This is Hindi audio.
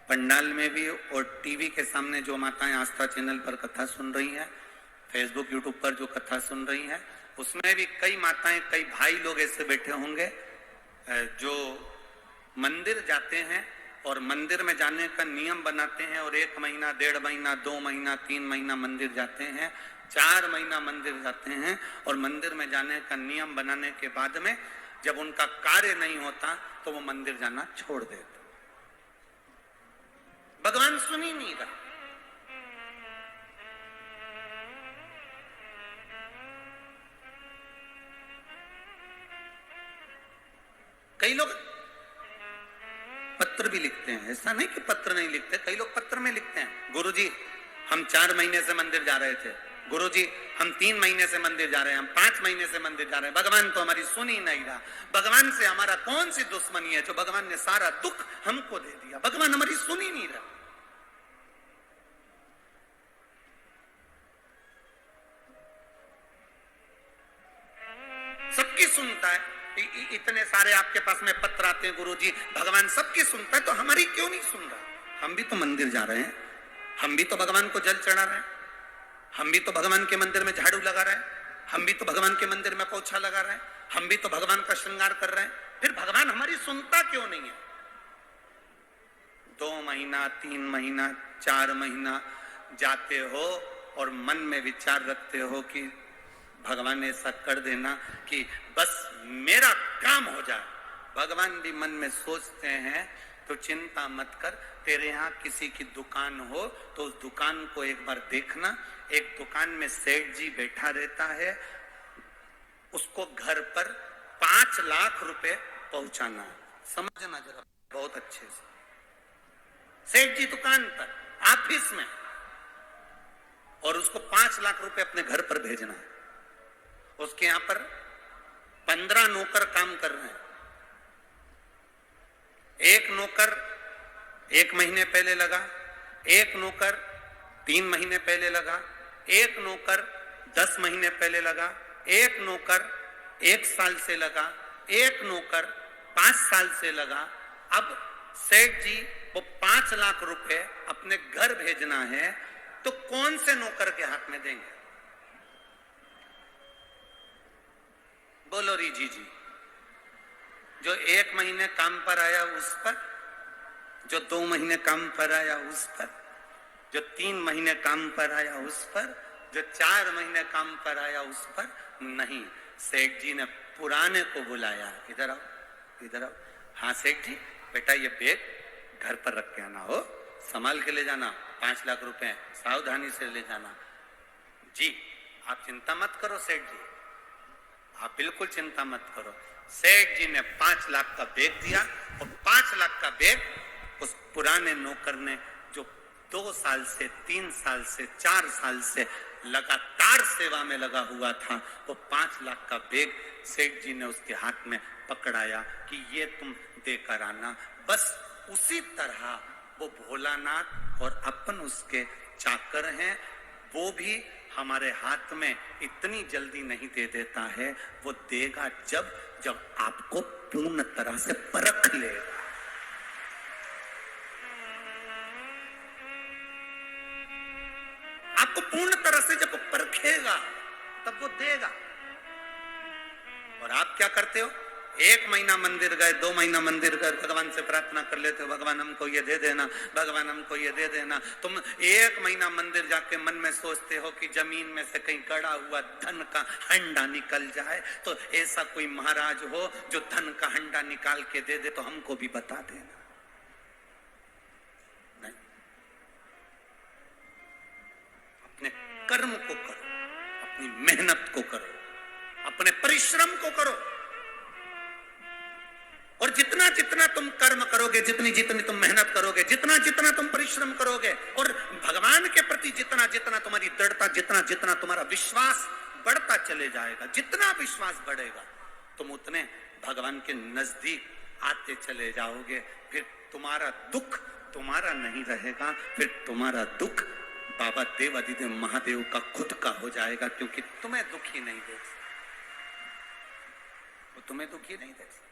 पंडाल में भी और टीवी के सामने जो माताएं आस्था चैनल पर कथा सुन रही हैं, फेसबुक यूट्यूब पर जो कथा सुन रही हैं, उसमें भी कई माताएं, कई भाई लोग ऐसे बैठे होंगे जो मंदिर जाते हैं और मंदिर में जाने का नियम बनाते हैं और 1 महीना, 1.5 महीना, 2 महीना, 3 महीना मंदिर जाते हैं, 4 महीना मंदिर जाते हैं और मंदिर में जाने का नियम बनाने के बाद में जब उनका कार्य नहीं होता तो वो मंदिर जाना छोड़ देते। भगवान सुन ही नहीं रहा। कई लोग पत्र भी लिखते हैं, ऐसा नहीं कि पत्र नहीं लिखते, कई लोग पत्र में लिखते हैं, गुरुजी हम 4 महीने से मंदिर जा रहे थे, गुरुजी हम 3 महीने से मंदिर जा रहे हैं, हम 5 महीने से मंदिर जा रहे हैं, भगवान तो हमारी सुन ही नहीं रहा। भगवान से हमारा कौन सी दुश्मनी है जो भगवान ने सारा दुख हमको दे दिया? भगवान हमारी सुन ही नहीं रहा। सबकी सुनता है, इतने सारे आपके पास में पत्र आते हैं, गुरुजी भगवान सबकी सुनता है तो हमारी क्यों नहीं सुन रहा? हम भी तो मंदिर जा रहे हैं, हम भी तो भगवान को जल चढ़ा रहे हैं, हम भी तो भगवान के मंदिर में झाड़ू लगा रहे हैं, हम भी तो भगवान के मंदिर में पोछा लगा रहे हैं, हम भी तो भगवान का श्रृंगार कर रहे हैं, फिर भगवान हमारी सुनता क्यों नहीं है? 2 महीना, 3 महीना, 4 महीना जाते हो और मन में विचार रखते हो कि भगवान ऐसा कर देना कि बस मेरा काम हो जाए। भगवान भी मन में सोचते हैं तो चिंता मत कर, तेरे यहाँ किसी की दुकान हो तो उस दुकान को एक बार देखना। एक दुकान में सेठ जी बैठा रहता है, उसको घर पर 5 लाख रुपए पहुंचाना है। समझना जरा बहुत अच्छे से। सेठ जी दुकान पर, ऑफिस में, और उसको 5 लाख रुपए अपने घर पर भेजना है। उसके यहां पर 15 नौकर काम कर रहे हैं। एक नौकर 1 महीने पहले लगा, एक नौकर 3 महीने पहले लगा, एक नौकर 10 महीने पहले लगा, एक नौकर 1 साल से लगा, एक नौकर 5 साल से लगा। अब सेठ जी वो 5 लाख रुपए अपने घर भेजना है तो कौन से नौकर के हाथ में देंगे? बोलो रीजी जी। जो 1 महीने काम पर आया उस पर, जो 2 महीने काम पर आया उस पर, जो 3 महीने काम पर आया उस पर, जो 4 महीने काम पर आया उस पर नहीं। सेठ जी ने पुराने को बुलाया, इधर आओ, इधर आओ। हाँ सेठ जी, बेटा ये बैग घर पर रख के आना, हो संभाल के ले जाना, 5 लाख रुपए सावधानी से ले जाना। जी आप चिंता मत करो सेठ जी, आप बिल्कुल चिंता मत करो। सेठ जी ने 5 लाख का बैग दिया और 5 लाख का बैग उस पुराने नौकर ने जो 2 साल से, 3 साल से, 4 साल से लगातार सेवा में लगा हुआ था, वो 5 लाख का बैग सेठ जी ने उसके हाथ में पकड़ाया कि ये तुम देकर आना। बस उसी तरह वो भोलानाथ और अपन उसके चाकर हैं, वो भी हमारे हाथ में इतनी जल्दी नहीं दे देता है, वो देगा जब जब आपको पूर्ण तरह से परख लेगा। आपको पूर्ण तरह से जब वो परखेगा तब वो देगा। और आप क्या करते हो? 1 महीना मंदिर गए, 2 महीना मंदिर गए, भगवान से प्रार्थना कर लेते हो, भगवान हमको ये दे देना, भगवान हमको ये दे देना। तुम 1 महीना मंदिर जाके मन में सोचते हो कि जमीन में से कहीं गड़ा हुआ धन का हंडा निकल जाए, तो ऐसा कोई महाराज हो जो धन का हंडा निकाल के दे दे तो हमको भी बता देना। नहीं, अपने कर्म को करो, अपनी मेहनत को करो, अपने परिश्रम को करो। और जितना जितना तुम कर्म करोगे, जितनी जितनी तुम मेहनत करोगे, जितना जितना तुम परिश्रम करोगे, और भगवान के प्रति जितना जितना तुम्हारी दृढ़ता, जितना जितना तुम्हारा विश्वास बढ़ता चले जाएगा, जितना विश्वास बढ़ेगा तुम उतने भगवान के नजदीक आते चले जाओगे। फिर तुम्हारा दुख तुम्हारा नहीं रहेगा, फिर तुम्हारा दुख बाबा देवादिदेव महादेव का खुद का हो जाएगा, क्योंकि तुम्हें दुखी नहीं देख सकते, वो तुम्हें दुखी नहीं देख सकते।